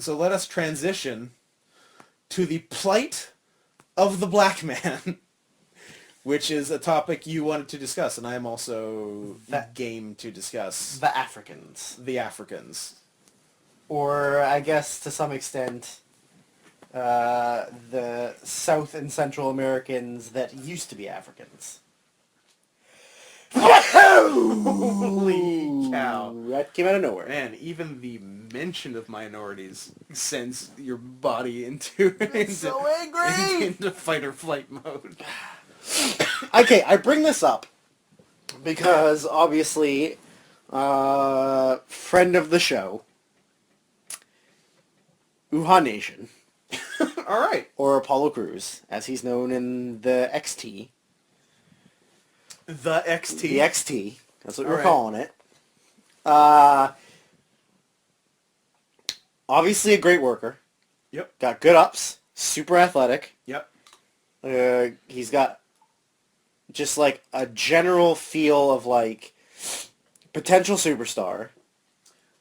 So let us transition to the plight of the black man, which is a topic you wanted to discuss, and I am also game to discuss. The Africans. The Africans. Or, I guess, to some extent, the South and Central Americans that used to be Africans. Holy cow. That came out of nowhere. Man, even the mention of minorities sends your body into so angry! into fight or flight mode. Okay, I bring this up because, obviously, friend of the show, Uha Nation. All right. Or Apollo Crews, as he's known in the XT. The XT? The XT. That's what All we're right. calling it. Obviously a great worker. Yep. Got good ups. Super athletic. Yep. He's got just like a general feel of like potential superstar.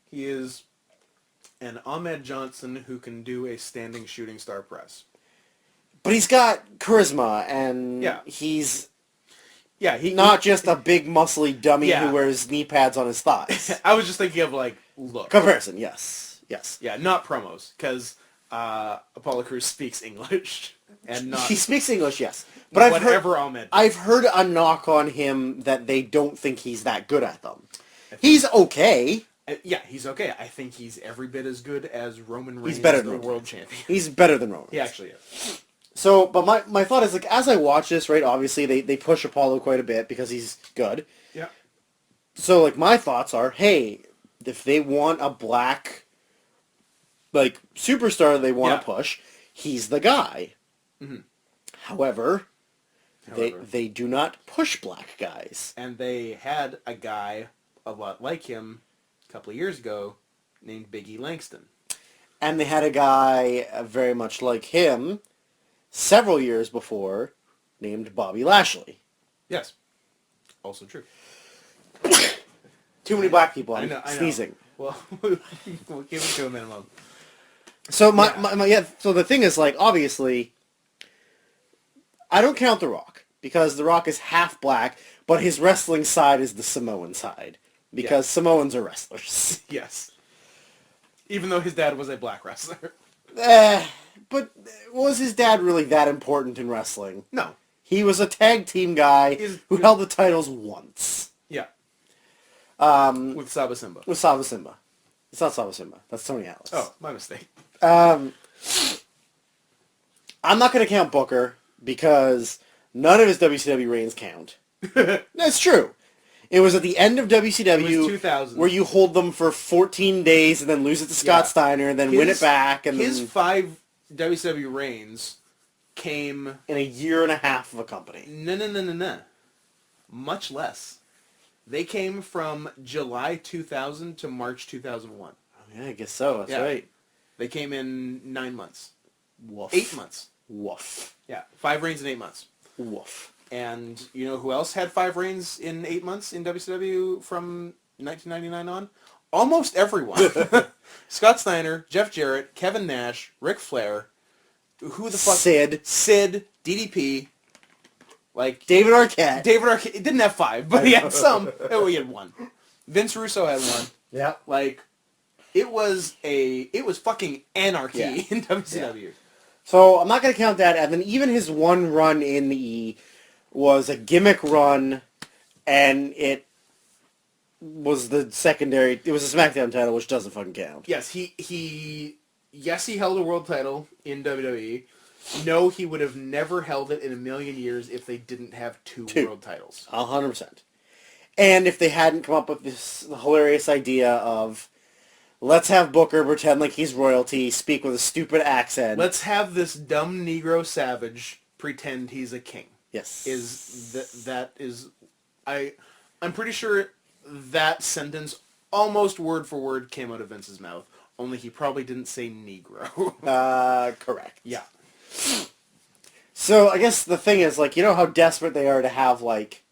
He is an Ahmed Johnson who can do a standing shooting star press. But he's got charisma, and Yeah. he's he not just a big muscly dummy Yeah. who wears knee pads on his thighs. I was just thinking of like look. Comparison, yes. Yes. Yeah, not promos, because Apollo Crews speaks English and not He speaks English, yes. But whatever Ahmed. I've heard a knock on him that they don't think he's that good at them. He's okay. Yeah, he's okay. I think he's every bit as good as Roman Reigns, He's better the than Roman. world champion. He's better than Roman. He actually is. So, but my thought is, like, as I watch this, right, obviously they push Apollo quite a bit because he's good. Yeah. So, like, my thoughts are, hey, if they want a black, like, superstar they want to push, he's the guy. Mm-hmm. However, they do not push black guys. And they had a guy a lot like him a couple of years ago named Biggie Langston. And they had a guy very much like him several years before named Bobby Lashley. Yes. Also true. Too many black people. I I'm know. sneezing. Well, we'll give it to a minimum. So so the thing is, like, obviously, I don't count The Rock because The Rock is half black, but his wrestling side is the Samoan side because Samoans are wrestlers. Yes. Even though his dad was a black wrestler. But was his dad really that important in wrestling? No. He was a tag team guy who held the titles once. Yeah. With Saba Simba. With Saba Simba. It's not Saba Simba. That's Tony Atlas. Oh, my mistake. I'm not going to count Booker because none of his WCW reigns count. That's true. It was at the end of WCW It was 2000. where you hold them for 14 days and then lose it to Scott Steiner and then win it back. And his then 5 WCW reigns came in a year and a half of a company. No. Much less. They came from July 2000 to March 2001. Yeah, I guess so. That's right. They came in 9 months. Woof. 8 months. Woof. Yeah, 5 reigns in 8 months. Woof. And you know who else had 5 reigns in 8 months in WCW from 1999 on? Almost everyone. Scott Steiner, Jeff Jarrett, Kevin Nash, Ric Flair, who the fuck? Sid, DDP, like David Arquette. David Arquette didn't have 5, but he had some. Oh, he had 1. Vince Russo had 1. Yeah. Like, it was fucking anarchy in WCW. Yeah. So I'm not going to count that. And then even his one run in the E was a gimmick run, and it was the secondary. It was a SmackDown title, which doesn't fucking count. Yes, he held a world title in WWE. No, he would have never held it in a million years if they didn't have two world titles. 100%. And if they hadn't come up with this hilarious idea of, let's have Booker pretend like he's royalty, speak with a stupid accent. Let's have this dumb Negro savage pretend he's a king. Yes. I'm pretty sure that sentence almost word for word came out of Vince's mouth. Only he probably didn't say Negro. Correct. Yeah. So I guess the thing is, like, you know how desperate they are to have, like,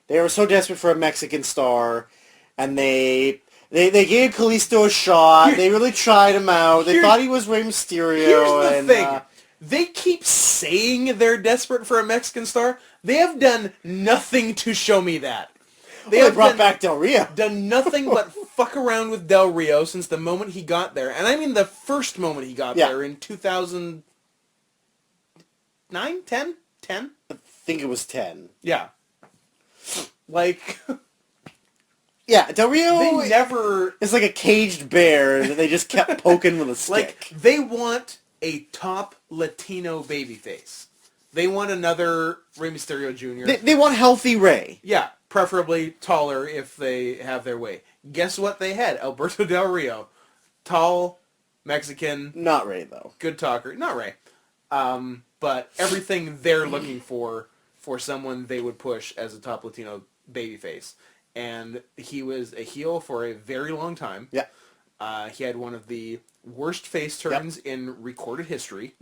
they were so desperate for a Mexican star, and they They gave Kalisto a shot. They really tried him out. They thought he was Rey Mysterio. Here's the thing. They keep saying they're desperate for a Mexican star. They have done nothing to show me that. They have brought back Del Rio. Done nothing but fuck around with Del Rio since the moment he got there. And I mean the first moment he got there in 2009? 10? 10? I think it was 10. Yeah. Like... Yeah, Del Rio they never... is like a caged bear that they just kept poking with a stick. Like, they want a top Latino babyface. They want another Rey Mysterio Jr. They want healthy Rey. Yeah, preferably taller if they have their way. Guess what they had? Alberto Del Rio. Tall, Mexican. Not Rey, though. Good talker. Not Rey. But everything they're looking for someone they would push as a top Latino babyface. And he was a heel for a very long time. Yeah. He had one of the worst face turns in recorded history.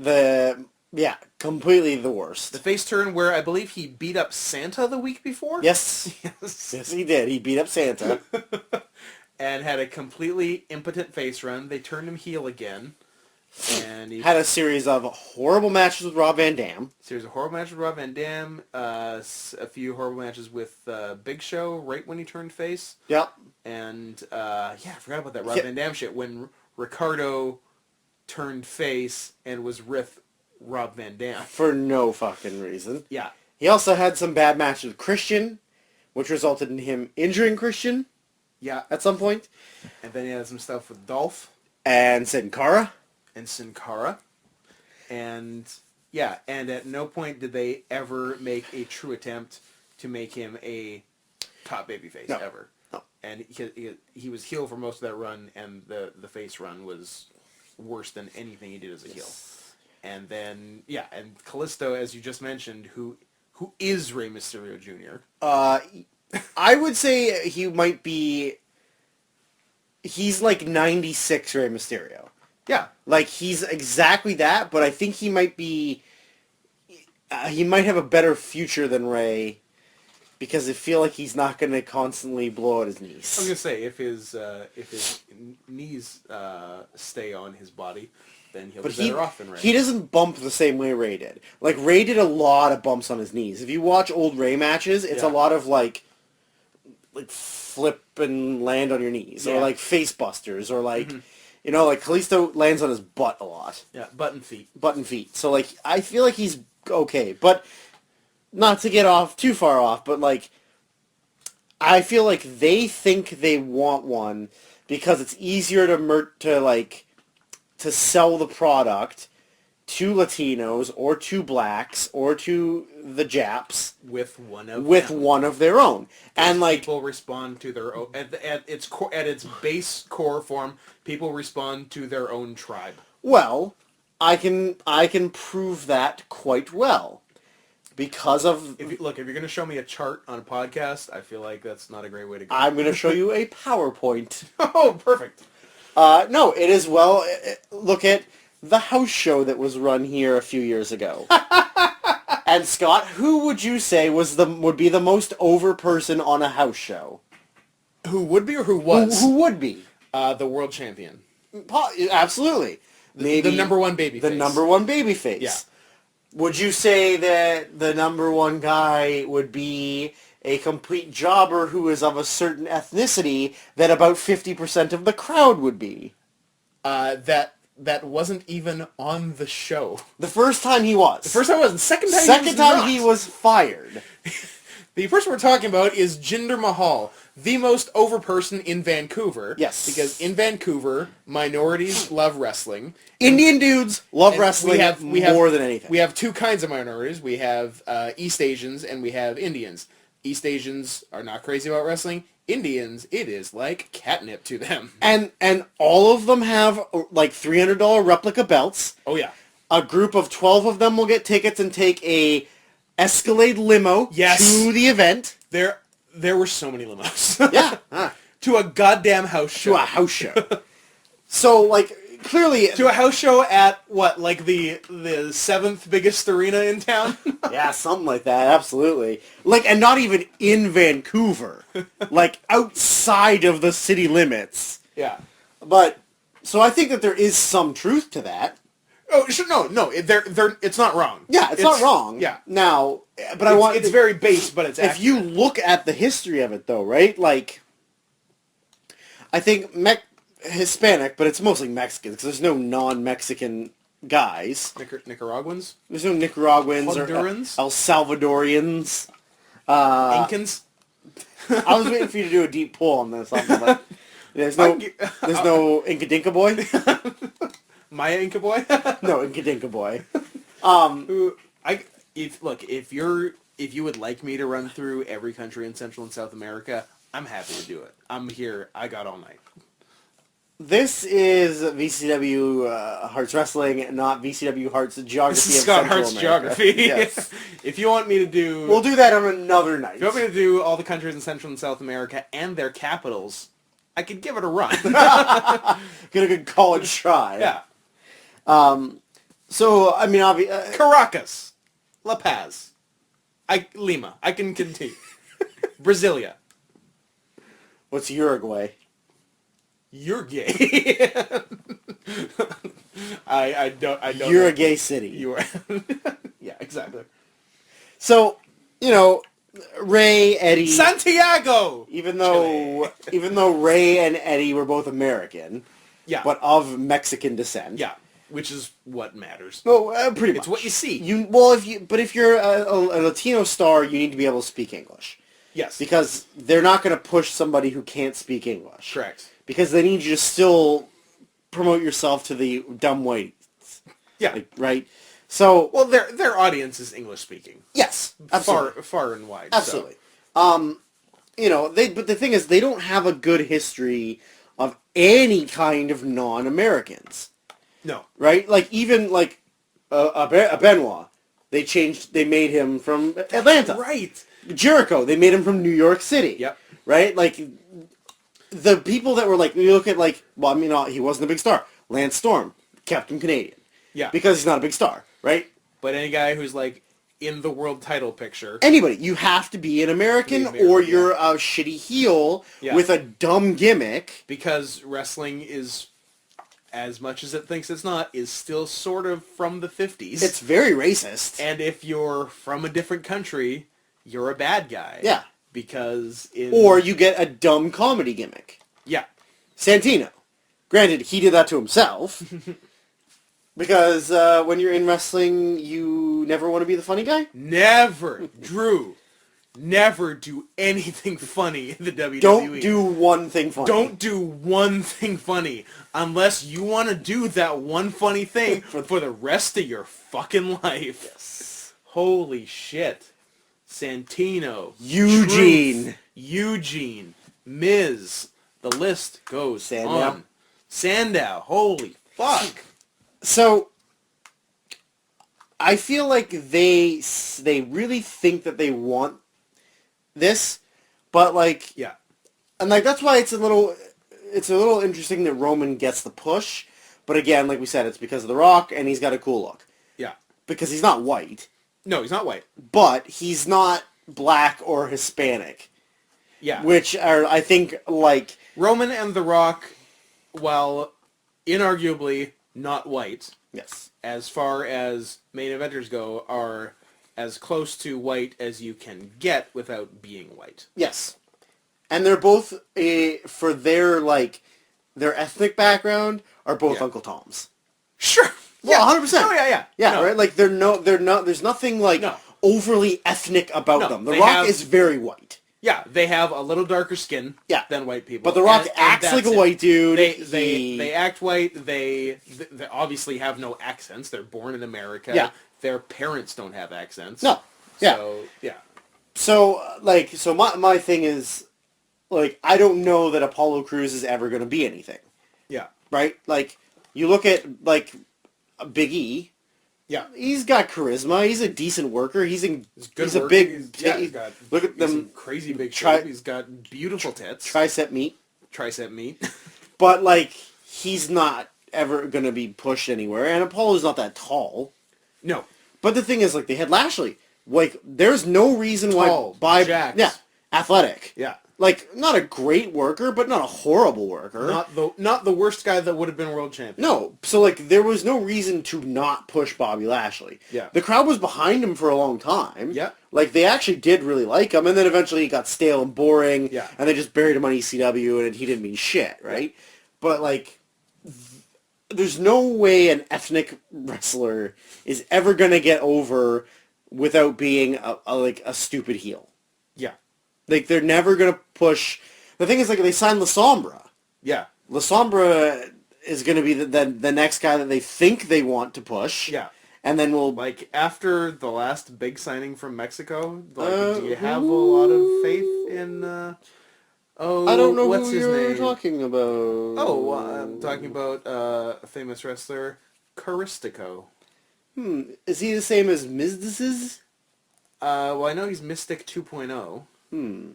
Completely the worst. The face turn where I believe he beat up Santa the week before? Yes. Yes, he did. He beat up Santa. And had a completely impotent face run. They turned him heel again. And he had a series of horrible matches with Rob Van Dam. Series of horrible matches with Rob Van Dam. A few horrible matches with Big Show right when he turned face. Yep. And, I forgot about that Rob Van Dam shit. When Ricardo turned face and was with Rob Van Dam. For no fucking reason. Yeah. He also had some bad matches with Christian, which resulted in him injuring Christian. Yeah. At some point. And then he had some stuff with Dolph. And Sin Cara. And Sin Cara. And at no point did they ever make a true attempt to make him a top babyface ever. No. And he was heel for most of that run, and the face run was worse than anything he did as a heel. And then and Kalisto, as you just mentioned, who is Rey Mysterio Jr. I would say he might be. He's like 96 Rey Mysterio. Yeah. Like, he's exactly that, but I think he might be... he might have a better future than Rey, because I feel like he's not going to constantly blow out his knees. I was going to say, if his knees stay on his body, then he'll be better off than Rey. He doesn't bump the same way Rey did. Like, Rey did a lot of bumps on his knees. If you watch old Rey matches, it's a lot of, like flip and land on your knees, or, like, face busters, or, like... Mm-hmm. You know, like, Kalisto lands on his butt a lot. Yeah, butt and feet. So, like, I feel like he's okay. But, not to get too far off, but, like, I feel like they think they want one because it's easier to sell the product to Latinos or to blacks or to the Japs with one of their own. And like people respond to their own at its base core form, people respond to their own tribe. Well, I can prove that quite well. Because of... If you're going to show me a chart on a podcast, I feel like that's not a great way to go. I'm going to show you a PowerPoint. Oh, perfect. No, it is well... Look at the house show that was run here a few years ago. And Scott, who would you say would be the most over person on a house show? Who would be or who was? Who would be? The world champion. Absolutely. Maybe the number one babyface. The number one babyface. Yeah. Would you say that the number one guy would be a complete jobber who is of a certain ethnicity that about 50% of the crowd would be? That wasn't even on the show. The first time he was. The first time was. The second time he was fired. The person we're talking about is Jinder Mahal, the most over person in Vancouver. Yes. Because in Vancouver, minorities love wrestling. Indian dudes love wrestling more than anything. We have two kinds of minorities. We have East Asians and we have Indians. East Asians are not crazy about wrestling. Indians, it is like catnip to them. And all of them have like $300 replica belts. Oh yeah. A group of 12 of them will get tickets and take a Escalade limo to the event. There were so many limos. Yeah. To a goddamn house show. To a house show. So, like, clearly... To a house show at, what, like the seventh biggest arena in town? Yeah, something like that, absolutely. Like, and not even in Vancouver. Like, outside of the city limits. Yeah. But, so I think that there is some truth to that. Oh, no, it's not wrong. Yeah, it's not wrong. Yeah. Now, but it's very base, but it's if accurate. you look at the history of it, though, right? Like, I think Hispanic, but it's mostly Mexican, because there's no non-Mexican guys. Nicaraguans? There's no Nicaraguans Hondurans? or El Salvadorians. Incans? I was waiting for you to do a deep pull on this. But there's no Inca Dinka boy. Maya Inca boy? No Inca Dinka boy. If you would like me to run through every country in Central and South America, I'm happy to do it. I'm here. I got all night. This is VCW Hearts Wrestling, not VCW Hearts Geography. This is Scott Central Hart's America. Geography. Yes. If you want me to do... We'll do that on another night. If you want me to do all the countries in Central and South America and their capitals, I could give it a run. Get a good college try. Yeah. So, I mean, Caracas. La Paz. Lima. I can continue. Brasilia. What's Uruguay? You're gay. I don't You're know. a gay city. You are. Yeah, exactly. So, Ray, Eddie... Santiago! Even though Ray and Eddie were both American, Yeah. but of Mexican descent. Yeah, which is what matters. Well, pretty much. It's what you see. If you're a Latino star, you need to be able to speak English. Yes. Because they're not going to push somebody who can't speak English. Correct. Because they need you to still promote yourself to the dumb whites. Yeah. Right? So... Well, their audience is English speaking. Yes. Absolutely. Far and wide. Absolutely. So. But the thing is, they don't have a good history of any kind of non-Americans. No. Right? Like, even, like, a Benoit, they made him from Atlanta. Right. Jericho, they made him from New York City. Yep. Right? Like, the people that were, like, you look at, like, well, I mean, he wasn't a big star. Lance Storm kept him Canadian. Yeah. Because he's not a big star, right? But any guy who's, like, in the world title picture... Anybody. You have to be an American, or you're a shitty heel with a dumb gimmick. Because wrestling is, as much as it thinks it's not, is still sort of from the 50s. It's very racist. And if you're from a different country, you're a bad guy. Yeah. Because Or you get a dumb comedy gimmick. Yeah. Santino. Granted, he did that to himself. Because when you're in wrestling, you never want to be the funny guy? Never, Drew, never do anything funny in the WWE. Don't do one thing funny. Don't do one thing funny unless you want to do that one funny thing for the rest of your fucking life. Yes. Holy shit. Santino. Eugene. Truth, Eugene. Miz. The list goes Sandow. on. Sandow. Holy fuck. So, I feel like they really think that they want this, but like, Yeah. and like that's why it's a little interesting that Roman gets the push, but again, like we said, it's because of The Rock and he's got a cool look. Yeah. Because he's not white, No, he's not white. but he's not black or Hispanic, Yeah. which are, I think, like... Roman and The Rock, while inarguably not white, Yes. as far as main eventers go, are as close to white as you can get without being white. Yes. And they're both, for their, like, their ethnic background, are both Yeah. Uncle Toms. Sure. Well, 100%. Oh, yeah. Yeah, No. right? Like, they're not, there's nothing, like, No. overly ethnic about No, them. The they Rock have- is very white. Yeah, they have a little darker skin Yeah. than white people. But The Rock and acts that's like a it. white dude. They act white. They obviously have no accents. They're born in America. Yeah. Their parents don't have accents. No. Yeah. So, yeah. So my thing is, like, I don't know that Apollo Crews is ever going to be anything. Yeah. Right? Like, you look at, like, Big E. Yeah. He's got charisma. He's a decent worker. He's a Good work. big... He's got look at he's them in crazy big tri- shape. He's got beautiful tits. tricep meat. Tricep meat. But, like, he's not ever going to be pushed anywhere, and Apollo's not that tall. No. But the thing is, like, they had Lashley. Like, there's no reason Tall, why... jacked. Yeah, athletic. Yeah. Like, not a great worker, but not a horrible worker. Not the worst guy that would have been world champion. No. So, like, there was no reason to not push Bobby Lashley. Yeah. The crowd was behind him for a long time. Yeah. Like, they actually did really like him, and then eventually he got stale and boring. Yeah. And they just buried him on ECW, and he didn't mean shit, right? Yeah. But, like, there's no way an ethnic wrestler is ever going to get over without being a stupid heel. Yeah. Like, they're never going to push... The thing is, like, they signed La Sombra. Yeah. La Sombra is going to be the next guy that they think they want to push. Yeah. And then we'll... Like, after the last big signing from Mexico, like, do you have a lot of faith in... I don't know what's who his you're name? talking about. Oh, I'm talking about a famous wrestler, Caristico. Is he the same as Mizdiz? Well, I know he's Mystic 2.0. Hmm.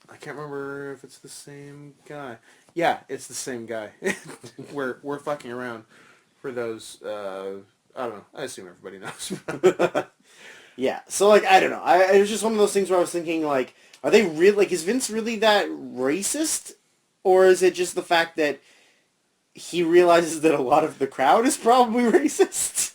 I can't remember if it's the same guy. Yeah, it's the same guy. we're fucking around for those. I don't know. I assume everybody knows. Yeah. So, like, I don't know. It was just one of those things where I was thinking, like, are they really, like, is Vince really that racist? Or is it just the fact that he realizes that a lot of the crowd is probably racist?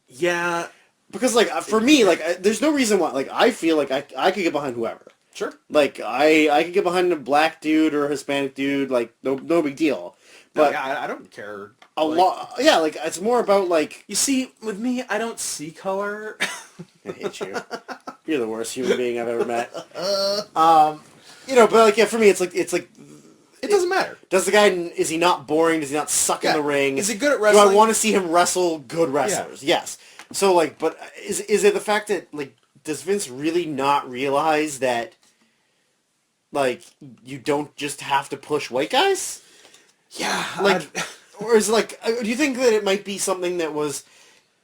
Yeah. Because, like, for me, like, there's no reason why, like, I feel like I could get behind whoever. Sure. Like, I could get behind a black dude or a Hispanic dude, like, no big deal. But no, yeah, I don't care. a lot, yeah, like, it's more about, like... You see, with me, I don't see color. I hate you. You're the worst human being I've ever met. You know, but, like, yeah, for me, it's like... It doesn't matter. Does the guy, is he not boring? Does he not suck in the ring? Is he good at wrestling? Do I want to see him wrestle good wrestlers? Yeah. Yes. So, like, but is it the fact that, like, does Vince really not realize that, like, you don't just have to push white guys? Yeah. Like, or is it, like, do you think that it might be something that was,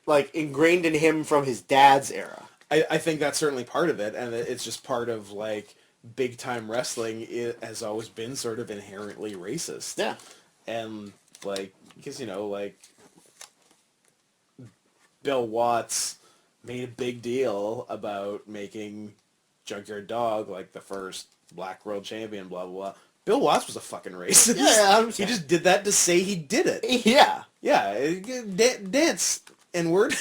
like, ingrained in him from his dad's era? I think that's certainly part of it, and it's just part of, like, big-time wrestling. It has always been sort of inherently racist. Yeah. And, like, because, you know, like, Bill Watts made a big deal about making Junkyard Dog, like, the first black world champion, blah, blah, blah. Bill Watts was a fucking racist. Yeah, he just did that to say he did it. Yeah. Yeah, dance, N-word.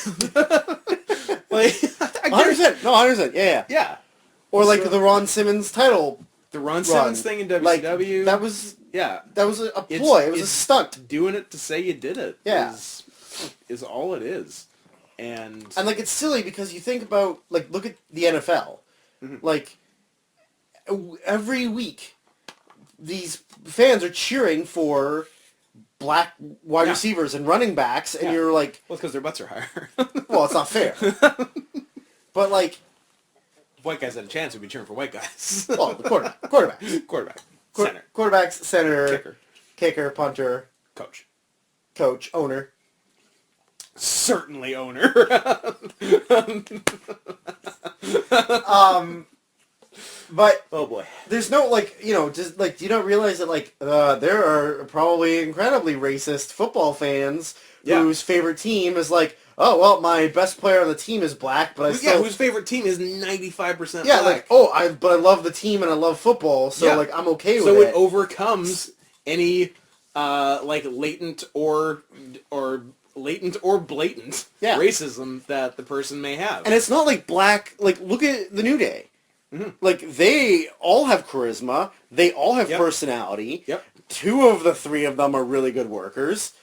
Like, 100%. No, 100%. Yeah. yeah. Or, like, So- the Ron Simmons title. The Ron Simmons thing in WCW. Like, that was a ploy. It was a stunt. Doing it to say you did it. Yeah. Is all it is. And like, it's silly because you think about, like, look at the NFL. Mm-hmm. Like, every week, these fans are cheering for black wide receivers and running backs, and you're like... Well, it's because their butts are higher. Well, it's not fair. But, like... If white guys had a chance, we'd be cheering for white guys. Well, the quarterbacks. Center. Quarterbacks, center, kicker, punter, Coach. owner. Certainly owner. But oh boy, there's no, like, you know, just, like, do you not realize that, like, there are probably incredibly racist football fans whose favorite team is like, oh, well, my best player on the team is black, but I still... Yeah, whose favorite team is 95% yeah, black. like, but I love the team and I love football, so, like, I'm okay with it. So it overcomes any, like, latent or blatant racism that the person may have. And it's not like black, like, look at the New Day. Mm-hmm. Like, they all have charisma. They all have personality. Yep. 2 of the 3 of them are really good workers.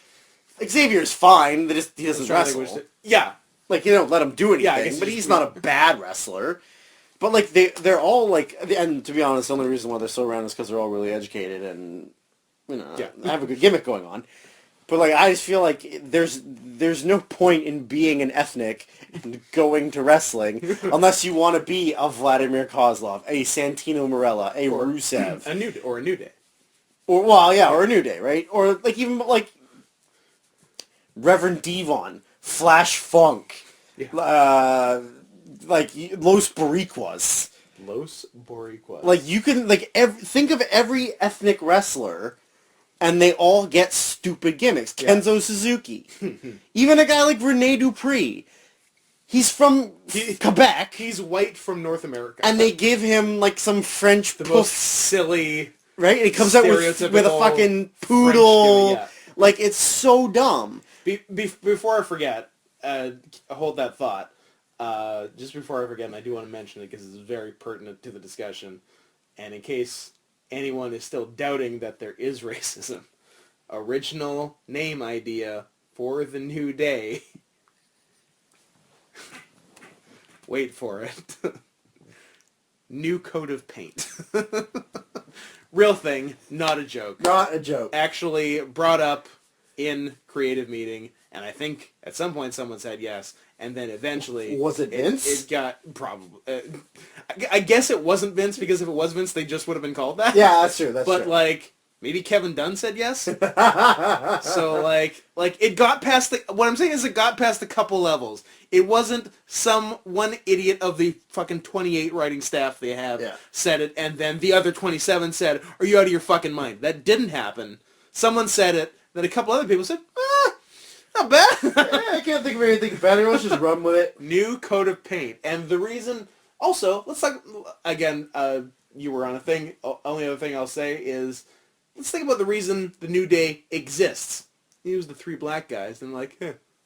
Xavier's fine. He doesn't wrestle. Yeah. Like, you don't let him do anything, Yeah, but he's not a bad wrestler. But, like, they're all, like... And to be honest, the only reason why they're still around is because they're all really educated and, you know, have a good gimmick going on. But, like, I just feel like there's no point in being an ethnic and going to wrestling unless you want to be a Vladimir Kozlov, a Santino Marella, a Rusev. A New Day. Or, well, yeah, or a New Day, right? Or, like, even, like, Reverend Devon, Flash Funk, like, Los Boricuas. Los Boricuas. Like, you can, like, think of every ethnic wrestler and they all get stupid gimmicks. Yeah. Kenzo Suzuki. Even a guy like Rene Dupree. He's from Quebec. He's white from North America. And they give him, like, some French the most silly... Right? And he comes out with a fucking poodle. Yeah. Like, it's so dumb. Before I forget, hold that thought. Just before I forget, and I do want to mention it because it's very pertinent to the discussion, and in case anyone is still doubting that there is racism, original name idea for the New Day. Wait for it. New coat of paint. Real thing, not a joke. Not a joke. Actually brought up in creative meeting, and I think at some point someone said yes, and then eventually... Was it Vince? It got... Probably. I guess it wasn't Vince, because if it was Vince, they just would have been called that. Yeah, that's true. But, like, maybe Kevin Dunn said yes? So, like, it got past the... What I'm saying is it got past a couple levels. It wasn't some one idiot of the fucking 28 writing staff they have said it, and then the other 27 said, are you out of your fucking mind? That didn't happen. Someone said it, then a couple other people said, not bad. I can't think of anything better. Let's just run with it. New coat of paint. And the reason... Also, let's talk... Again, you were on a thing. Only other thing I'll say is... Let's think about the reason the New Day exists. It was the three black guys, and like,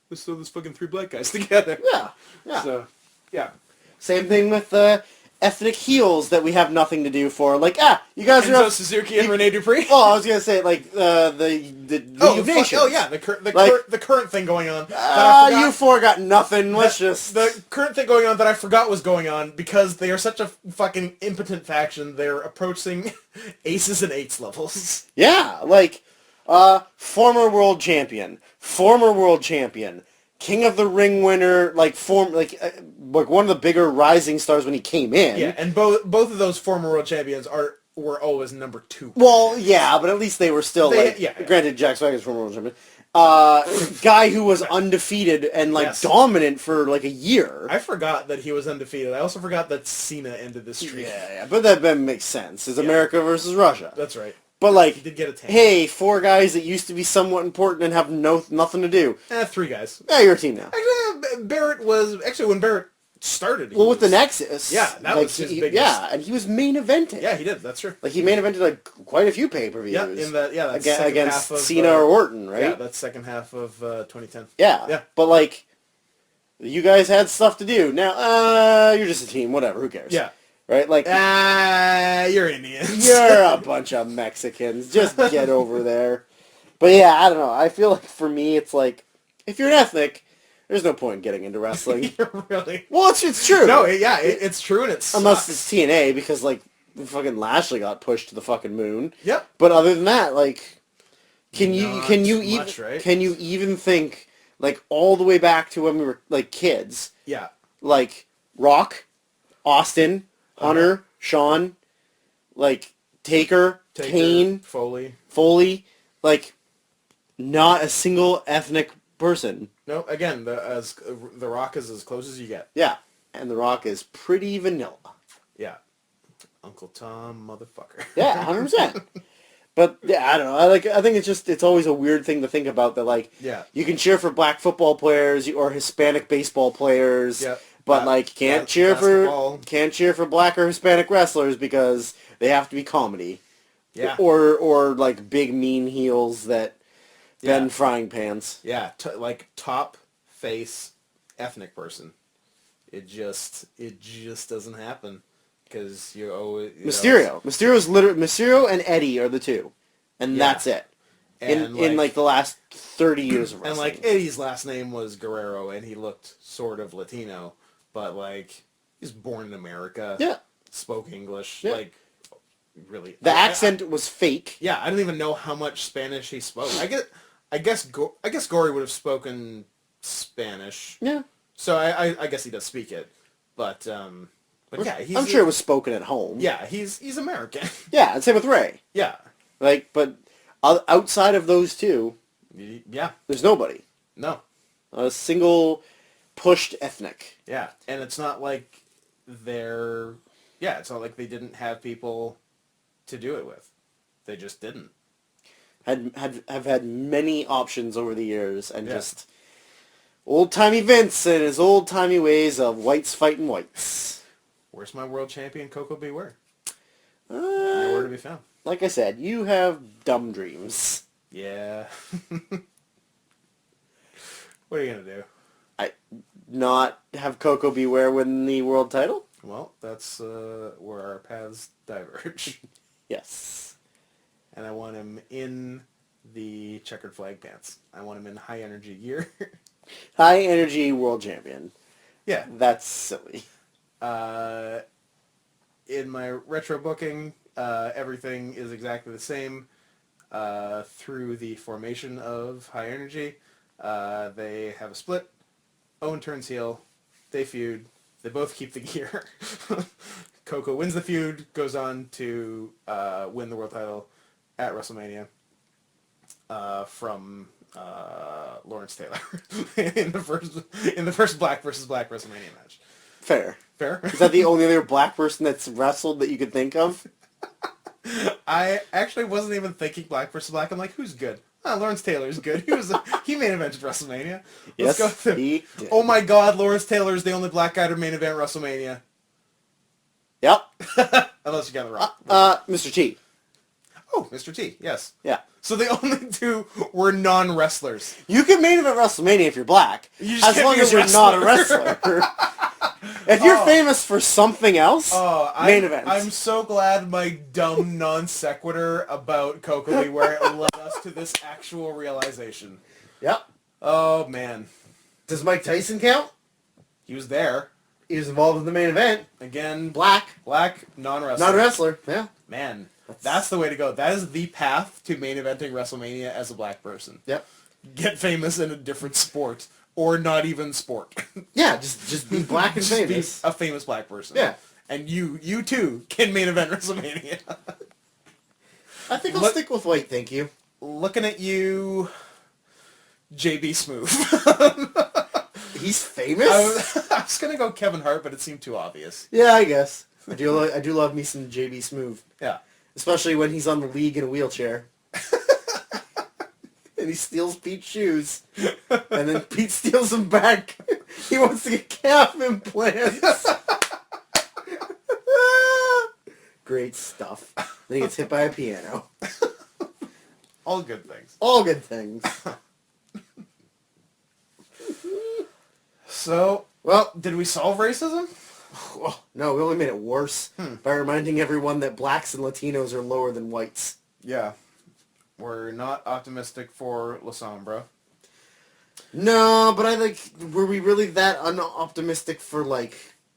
let's throw those fucking three black guys together. Yeah. So, yeah. Same thing with ethnic heels that we have nothing to do for. Like, you guys Enzo are... Suzuki and Rene Dupree? Oh, I was going to say, like, the League of Nations. Oh, yeah, the current thing going on. You four got nothing. Let's just... The current thing going on that I forgot was going on, because they are such a fucking impotent faction, they're approaching aces and eights levels. Yeah, like, former world champion, King of the Ring winner, like one of the bigger rising stars when he came in. Yeah, and both of those former world champions were always number 2. Well, yeah, but at least they were still granted, Jack Swagger's former world champion. Guy who was undefeated and dominant for like a year. I forgot that he was undefeated. I also forgot that Cena ended the streak. Yeah, but that makes sense. It's America versus Russia. That's right. But like, he did get a tan. Hey, 4 guys that used to be somewhat important and have nothing to do. 3 guys. Yeah, you're a team now. Actually, Barrett was when Barrett started. With the Nexus. Yeah, that was his biggest. Yeah, and he was main evented. Yeah, he did. That's true. Like he main evented like quite a few pay-per-views. Yeah, that's against Cena or Orton, right? Yeah, that's second half of 2010. Yeah, but like, you guys had stuff to do. Now, you're just a team. Whatever. Who cares? Yeah. Right? Like, you're Indians. You're a bunch of Mexicans. Just get over there. But yeah, I don't know. I feel like for me, it's like, if you're an ethnic, there's no point in getting into wrestling. Really? Well, it's true. No, it's true, and it's unless it's TNA, because like fucking Lashley got pushed to the fucking moon. Yep. But other than that, like, can you even think like all the way back to when we were like kids? Yeah. Like Rock, Austin, Hunter, Shawn, like Taker, Kane, Foley, like not a single ethnic person. No, again, the Rock is as close as you get. Yeah, and the Rock is pretty vanilla. Yeah, Uncle Tom, motherfucker. Yeah, 100%. But yeah, I don't know. I think it's always a weird thing to think about that. Like, you can cheer for black football players or Hispanic baseball players. Yeah. But like can't cheer for black or Hispanic wrestlers because they have to be comedy. Yeah. Or like big mean heels that bend frying pans. Yeah, like top face ethnic person. It just doesn't happen because you're always Mysterio and Eddie are the two, and that's it. And in like the last 30 years of wrestling. And like Eddie's last name was Guerrero, and he looked sort of Latino. But, like, he was born in America. Yeah. Spoke English. Yeah. Like, really. The accent was fake. Yeah, I don't even know how much Spanish he spoke. I guess Gory would have spoken Spanish. Yeah. So I guess he does speak it. But yeah, I'm sure it was spoken at home. Yeah, he's American. Yeah, and same with Ray. Yeah. Like, but outside of those two, there's nobody. No. Not a single pushed ethnic. Yeah, and it's not like it's not like they didn't have people to do it with. They just didn't. have had many options over the years, and Yeah. just old-timey Vince and his old-timey ways of whites fighting whites. Where's my world champion, Coco Beware? Nowhere to Uh, be found. like I said, you have dumb dreams. Yeah. What are you going to do? Not have Coco Beware win the world title? Well, that's where our paths diverge. Yes. And I want him in the checkered flag pants. I want him in high energy gear. High energy world champion. Yeah. That's silly. In my retro booking, everything is exactly the same through the formation of high energy. They have a split. Owen turns heel. They feud. They both keep the gear. Coco wins the feud, goes on to win the world title at WrestleMania from Lawrence Taylor in the first Black versus Black WrestleMania match. Fair. Fair? Is that the only other black person that's wrestled that you could think of? I actually wasn't even thinking Black versus Black. I'm like, who's good? Lawrence Taylor's good. He main evented WrestleMania. Let's go with him. He did. Oh my God, Lawrence Taylor is the only black guy to main event WrestleMania. Yep. Unless you got the Rock. Mr. T. Oh, Mr. T. Yes. Yeah. So the only two were non-wrestlers. You can main event WrestleMania if you're black, You just as can't long be a as you're not a wrestler. wrestler. If you're famous for something else, main event. I'm so glad my dumb non sequitur about Coco Beware led us to this actual realization. Yep. Oh man, Does Mike Tyson count? he was there He was involved in the main event. again. Black. Non-wrestler. Not a wrestler. Yeah. Man, that's the way to go. That is the path to main eventing WrestleMania as a black person. Yep. Get famous in a different sport. Or not even sport. Yeah, just be black and Just be famous. a famous black person. Yeah. And you too can main event WrestleMania. I think I'll stick with white, thank you. Looking at you, JB Smooth. He's famous? I was gonna go Kevin Hart, but it seemed too obvious. Yeah, I guess. I do love me some JB Smooth. Yeah. Especially when he's on the league in a wheelchair. And he steals Pete's shoes. And then Pete steals him back. He wants to get calf implants. Great stuff. Then he gets hit by a piano. All good things. All good things. So, Well, did we solve racism? no, we only made it worse by reminding everyone that blacks and Latinos are lower than whites. Yeah. We're not optimistic for La Sombra. No, but were we really that unoptimistic for,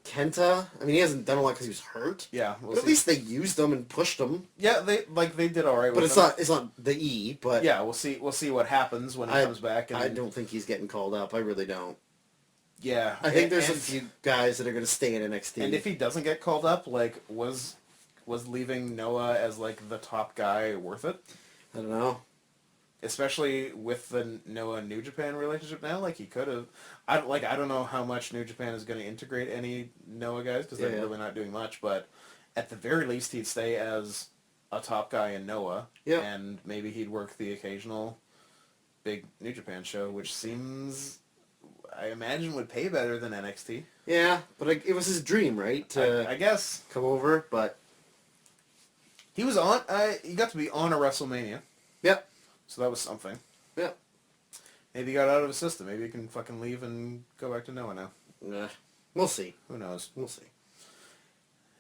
Kenta? I mean, he hasn't done a lot because he was hurt. Yeah, But at least they used him and pushed him. Yeah, they did all right. But with it's not the E, but Yeah, we'll see what happens when he comes back. And I don't think he's getting called up. I really don't. Yeah, I think there's a and- few guys that are going to stay in NXT. And if he doesn't get called up, was leaving Noah as the top guy worth it? I don't know. Especially with the Noah New Japan relationship now, he could have. I don't know how much New Japan is going to integrate any Noah guys because they're really not doing much. But at the very least, he'd stay as a top guy in Noah, and maybe he'd work the occasional big New Japan show, which seems, I imagine, would pay better than NXT. Yeah, but it was his dream, right? To I guess come over, but he was on. He got to be on a WrestleMania. Yep. So that was something. Yep. Maybe he got out of his system. Maybe he can fucking leave and go back to Noah now. We'll see. Who knows? We'll see.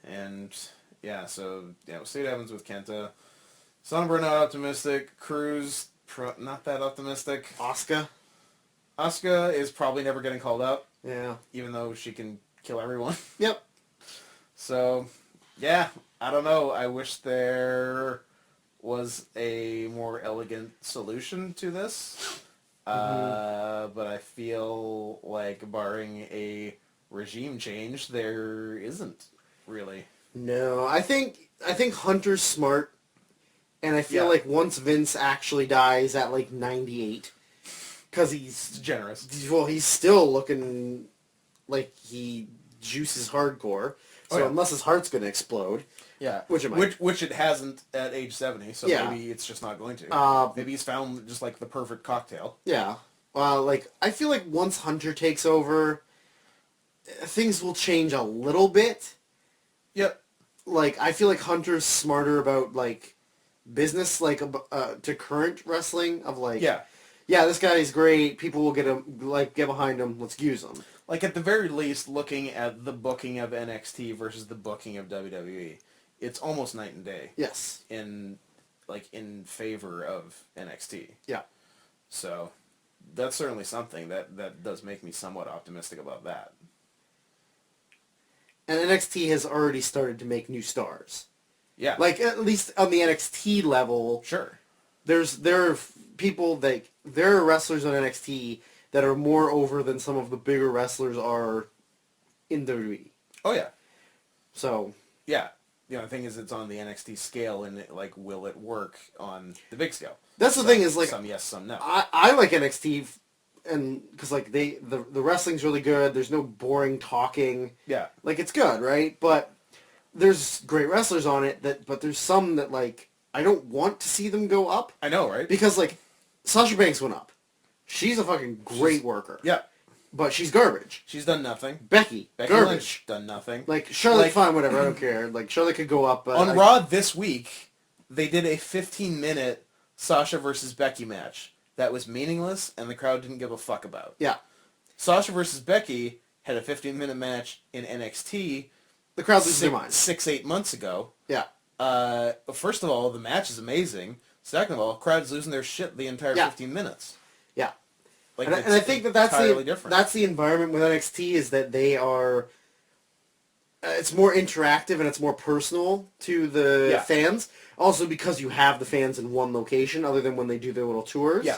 And yeah, we'll see what happens with Kenta. Sombra not optimistic. Cruz not that optimistic. Asuka is probably never getting called up. Yeah. Even though she can kill everyone. Yep. So yeah, I don't know. I wish there was a more elegant solution to this. But I feel like barring a regime change, there isn't really. No, I think Hunter's smart, and I feel like once Vince actually dies at 98, because he's generous. Well, he's still looking like he juices hardcore. So unless his heart's gonna explode, Yeah, Which it might. which it hasn't at age 70, so Yeah. maybe it's just not going to. Maybe he's found just like the perfect cocktail. Yeah. Like, I feel like once Hunter takes over, things will change a little bit. Yep. Like, I feel like Hunter's smarter about, like, business, like, to current wrestling, of, like, Yeah. yeah, this guy's great, people will get behind him, let's use him. Like, at the very least, looking at the booking of NXT versus the booking of WWE, it's almost night and day. Yes. In favor of NXT. Yeah. So, that's certainly something that does make me somewhat optimistic about that. And NXT has already started to make new stars. Yeah. Like, at least on the NXT level, Sure. there are people there are wrestlers on NXT that are more over than some of the bigger wrestlers are in WWE. Oh, yeah. So, Yeah. The only thing is it's on the NXT scale, and will it work on the big scale? that's the thing is, like, some yes, some no. I like NXT, and because, like, the wrestling's really good, there's no boring talking. Yeah. Like, it's good, right? But there's great wrestlers on it, but there's some that, like, I don't want to see them go up. I know, right? Because, like, Sasha Banks went up. She's a fucking great worker. Yeah. But she's garbage. She's done nothing. Becky Lynch garbage. done nothing. Like, Charlotte, fine, whatever, I don't care. Like, Charlotte could go up, but... On Raw this week, they did a 15-minute Sasha versus Becky match that was meaningless and the crowd didn't give a fuck about. Yeah. Sasha versus Becky had a 15-minute match in NXT The crowd loses their mind. 6-8 months ago. Yeah. First of all, the match is amazing. Second of all, crowd's losing their shit the entire 15 minutes. Yeah. Like, And I think that's different. that's the environment with NXT, is that they are... it's more interactive and it's more personal to the fans. Also because you have the fans in one location, other than when they do their little tours. Yeah.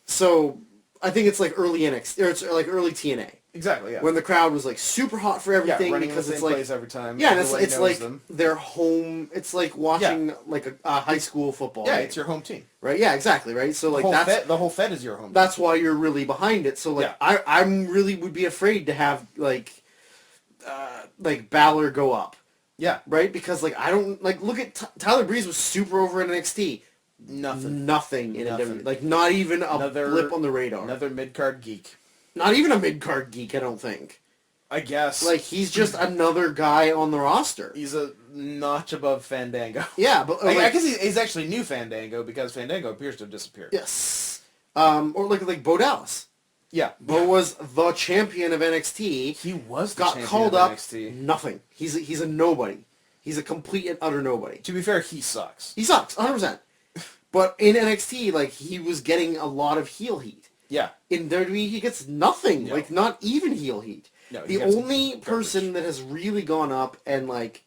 So, I think it's like early NXT, or it's like early TNA. Exactly, yeah. When the crowd was like super hot for everything, running because the it's same like place every time. yeah, and Everybody it's knows like them. their home. It's like watching like a high school football. Yeah, game, it's your home team. right. Yeah, exactly. Right. So like The whole Fed is your home. that's why you're really behind it. So like I'm really would be afraid to have like Balor go up. Yeah. Right, because like I don't like look at Tyler Breeze was super over in NXT. Nothing in Nothing. WWE. Like not even a blip on the radar. Another mid-card geek. Not even a mid-card geek, I don't think. I guess. Like he's just another guy on the roster. He's a notch above Fandango. Yeah, but I guess he's actually new Fandango because Fandango appears to have disappeared. Yes. Or like Bo Dallas. Yeah. Bo was the champion of NXT. He was the got champion called of up. NXT. Nothing. He's a nobody. He's a complete and utter nobody. To be fair, he sucks. He sucks, 100%. But in NXT, like he was getting a lot of heel heat. Yeah. In WWE, he gets nothing. No. Like not even heel heat. No, the only person that has really gone up and like,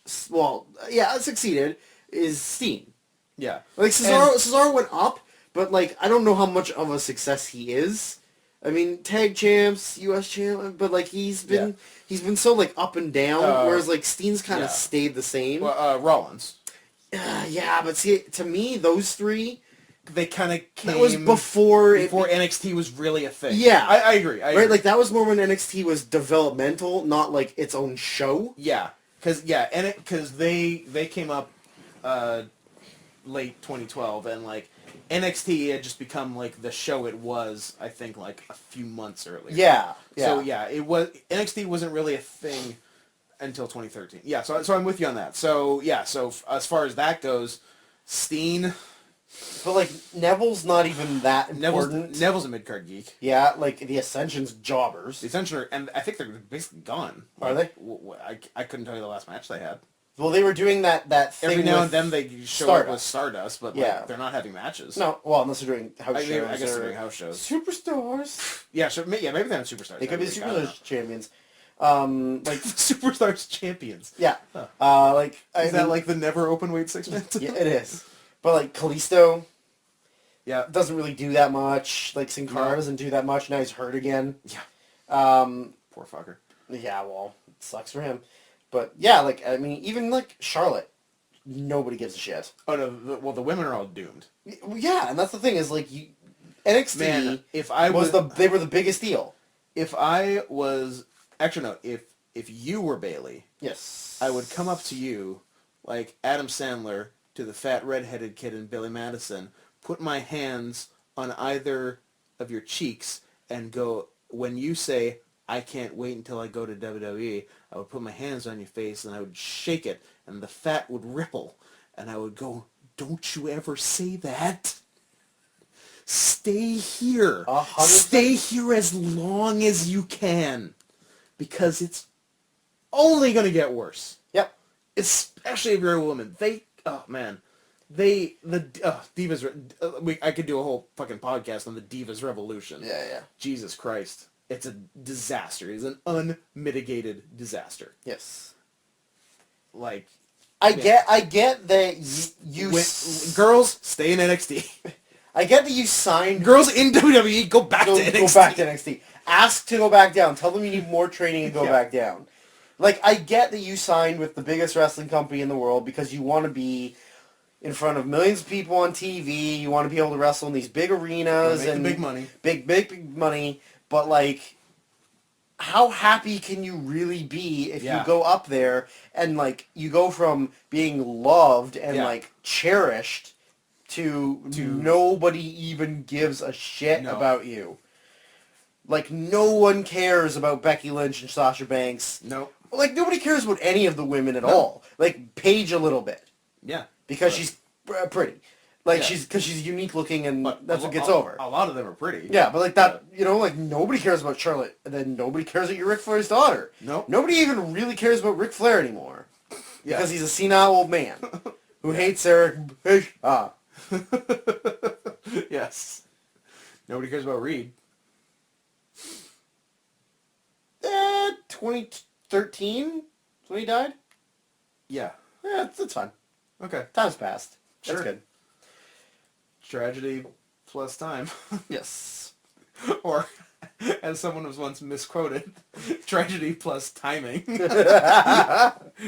succeeded is Steen. Yeah. Like Cesaro went up, but like I don't know how much of a success he is. I mean, tag champs, U.S. champ, but like he's been so like up and down, whereas like Steen's kind of stayed the same. Well, Rollins. Yeah, but see, to me, those three, they kind of came... That was before NXT was really a thing. Yeah. I agree. Right, like that was more when NXT was developmental, not like its own show. Yeah, because they came up late 2012, and like NXT had just become like the show it was, I think, like a few months earlier. Yeah. So yeah, it was NXT wasn't really a thing until 2013. Yeah, so I'm with you on that. So yeah, so as far as that goes, Steen. But like Neville's not even that important. Neville's a mid-card geek. Yeah, like the Ascension's jobbers. The Ascension, and I think they're basically gone. Are they? I couldn't tell you the last match they had. Well, they were doing that thing. Every now and then they show up with Stardust, but like, they're not having matches. No, well, unless they're doing house shows. I guess they're doing house shows. Superstars. Yeah, maybe they're superstars. They could be the Superstars champions. Like Superstars champions. Yeah. Huh. Is that like the never open weight 6 minutes? Yeah, it is. But like Kalisto. Yeah. Doesn't really do that much. Like Sin Cara doesn't do that much. Now he's hurt again. Yeah. Poor fucker. Yeah, well, it sucks for him. But yeah, like I mean, even like Charlotte, nobody gives a shit. Oh no, the women are all doomed. Yeah, and that's the thing is like NXT. Man, they were the biggest deal. If I was actually no, if you were Bailey, yes, I would come up to you like Adam Sandler to the fat redheaded kid in Billy Madison, put my hands on either of your cheeks and go, when you say, I can't wait until I go to WWE, I would put my hands on your face and I would shake it and the fat would ripple and I would go, don't you ever say that. Stay here. 100%. Stay here as long as you can. Because it's only going to get worse. Yep. Especially if you're a woman. Divas, I could do a whole fucking podcast on the Divas Revolution. Yeah. Jesus Christ. It's a disaster. It's an unmitigated disaster. Yes. Like, I get that you girls, stay in NXT. I get that you signed... Girls in WWE, go back to NXT. Go back to NXT. Ask to go back down. Tell them you need more training and go back down. Like, I get that you signed with the biggest wrestling company in the world because you want to be in front of millions of people on TV. You want to be able to wrestle in these big arenas. And big money. Big money. But, like, how happy can you really be if you go up there and, like, you go from being loved and, like, cherished to nobody even gives a shit about you. Like, no one cares about Becky Lynch and Sasha Banks. No. Like, nobody cares about any of the women at all. Like, Paige a little bit. Yeah. Because she's pretty. Like, because she's unique looking and that's what gets over. A lot of them are pretty. Yeah, but like that, you know, like nobody cares about Charlotte, and then nobody cares about your Ric Flair's daughter. Nope. Nobody even really cares about Ric Flair anymore. Because he's a senile old man who hates Eric Bischoff. Yes. Nobody cares about Reed. 2013 when he died? Yeah. Yeah, that's fine. Okay. Time's passed. Sure. That's good. Tragedy plus time. Yes. Or, as someone was once misquoted, tragedy plus timing.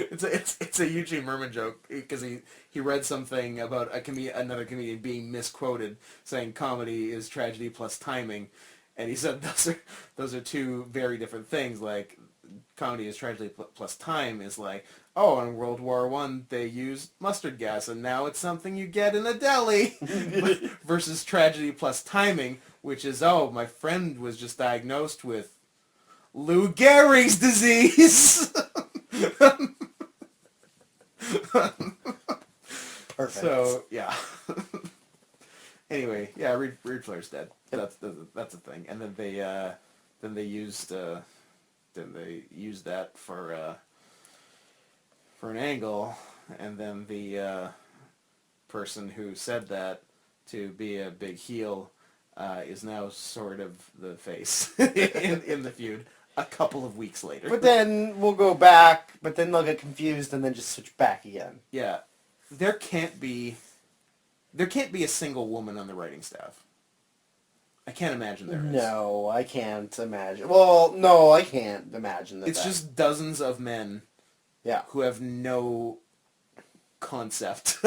It's a Eugene Merman joke because he read something about another comedian being misquoted saying comedy is tragedy plus timing, and he said those are two very different things. Like, comedy is tragedy plus time is like, oh, in World War I they used mustard gas and now it's something you get in a deli. Versus tragedy plus timing, which is, oh, my friend was just diagnosed with Lou Gehrig's disease. Perfect. So, yeah. Anyway, yeah, Reed Flair's dead. Yep. That's a thing. And then they used that for an angle, and then the person who said that to be a big heel is now sort of the face in the feud a couple of weeks later. But then we'll go back, but then they'll get confused and then just switch back again. Yeah. There can't be a single woman on the writing staff. I can't imagine there is. No, I can't imagine. Well, no, I can't imagine that. It's just dozens of men yeah, who have no concept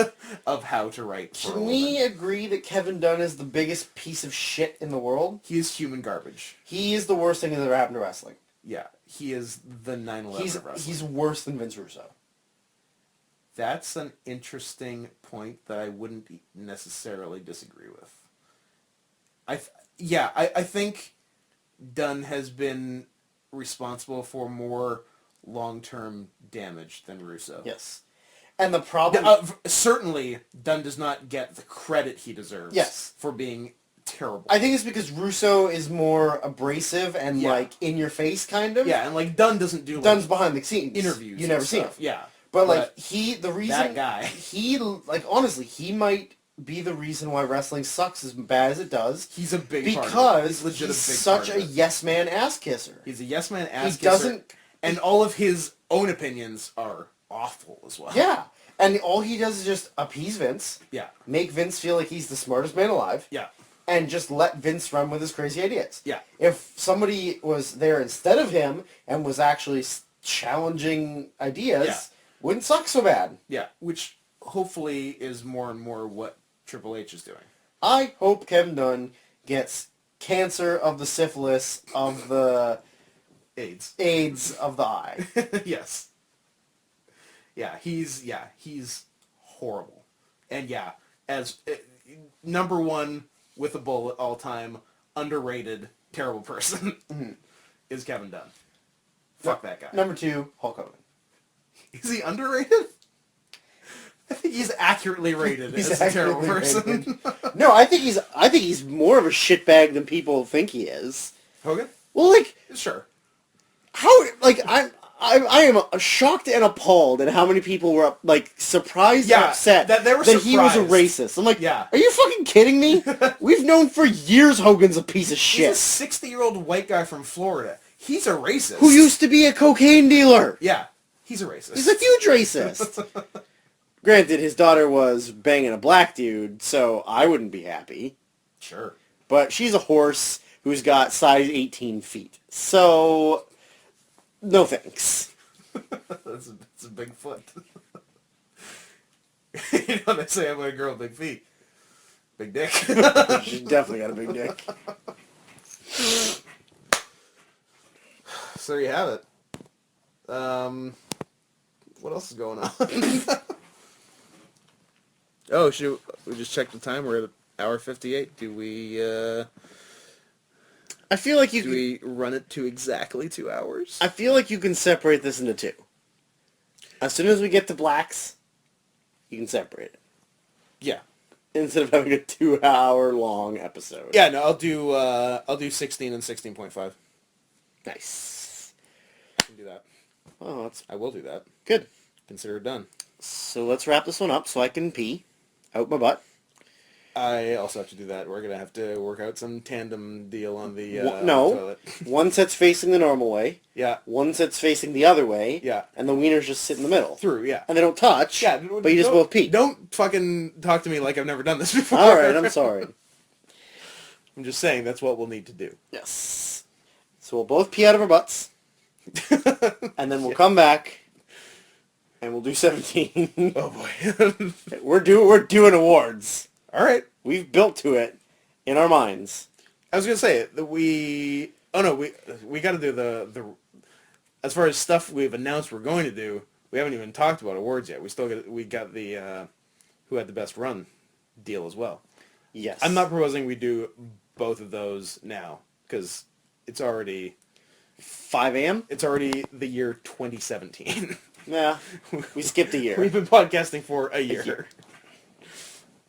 of how to write for a Can woman. we agree that Kevin Dunn is the biggest piece of shit in the world? He is human garbage. He is the worst thing that ever happened to wrestling. Yeah, he is the 9/11 of wrestling. He's worse than Vince Russo. That's an interesting point that I wouldn't necessarily disagree with. I think Dunn has been responsible for more long-term damage than Russo. Yes. And the problem... certainly, Dunn does not get the credit he deserves for being terrible. I think it's because Russo is more abrasive and, like, in-your-face, kind of. Yeah, and, like, Dunn doesn't do, like, Dunn's behind the scenes. interviews. You never see him. Yeah. But, like, the reason... That guy. He, like, honestly, he might be the reason why wrestling sucks as bad as it does. He's a big part of it. Because He's he's such a yes-man ass-kisser. He's a yes-man ass-kisser. He doesn't... And all of his own opinions are awful as well. Yeah. And all he does is just appease Vince. Yeah. Make Vince feel like he's the smartest man alive. Yeah. And just let Vince run with his crazy ideas. Yeah. If somebody was there instead of him and was actually challenging ideas, wouldn't suck so bad. Yeah. Which hopefully is more and more what Triple H is doing. I hope Kevin Dunn gets cancer of the syphilis of the... AIDS of the eye. Yes. he's horrible. And yeah, as number one with a bullet all time, underrated, terrible person is Kevin Dunn. Fuck that guy. Number 2, Hulk Hogan. Is he underrated? I think he's accurately rated as a terrible person. No, I think he's more of a shitbag than people think he is. Hogan? Well, like, Sure. how, like, I am shocked and appalled at how many people were, like, surprised and upset that they were he was a surprised. racist. I'm like, Yeah. are you fucking kidding me? We've known for years Hogan's a piece of shit. He's a 60-year-old white guy from Florida. He's a racist. Who used to be a cocaine dealer. Yeah, he's a racist. He's a huge racist. Granted, his daughter was banging a black dude, so I wouldn't be happy. Sure. But she's a horse who's got size 18 feet. So, no thanks. That's a big foot. You know, they say I'm a girl with big feet. Big dick. She's definitely got a big dick. So there you have it. What else is going on? Oh, should we just check the time? We're at hour 58. Do we I feel like do we run it to exactly 2 hours? I feel like you can separate this into two. As soon as we get to blacks, you can separate it. Yeah. Instead of having a 2 hour long episode. Yeah, no, I'll do 16 and 16.5. Nice. I can do that. Oh, that's I will do that. good. Consider it done. So let's wrap this one up so I can pee out my butt. I also have to do that. We're gonna have to work out some tandem deal on the No. toilet. One set's facing the normal way. Yeah. One set's facing the other way. Yeah. And the wieners just sit in the middle. Through, yeah. And they don't touch. Yeah, but you just both pee. Don't fucking talk to me like I've never done this before. All right, I'm sorry. I'm just saying that's what we'll need to do. Yes. So we'll both pee out of our butts. And then we'll come back. And we'll do 17. Oh boy. We're doing awards. All right. We've built to it in our minds. I was gonna say that we got to do the as far as stuff we've announced we're going to do. We haven't even talked about awards yet. We got the who had the best run deal as well. Yes. I'm not proposing we do both of those now because it's already 5 a.m.? It's already the year 2017. Yeah. We skipped a year. We've been podcasting for a year.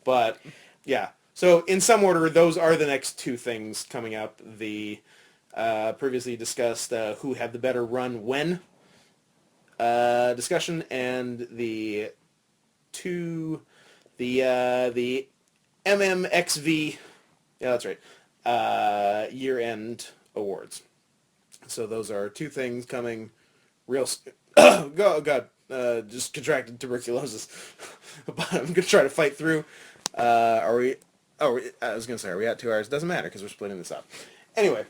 But, yeah. So, in some order, those are the next two things coming up. The previously discussed who had the better run when discussion, and the MMXV, yeah, that's right, year-end awards. So those are two things coming real soon. Oh, God. Just contracted tuberculosis. But I'm going to try to fight through. I was going to say, are we at 2 hours? Doesn't matter because we're splitting this up. Anyway,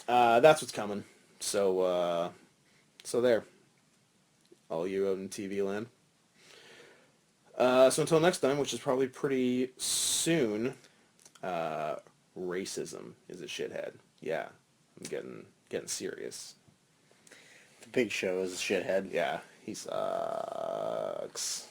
that's what's coming. So there. All you out in TV land. So until next time, which is probably pretty soon, racism is a shithead. Yeah, I'm getting serious. The Big Show is a shithead. Yeah, he sucks.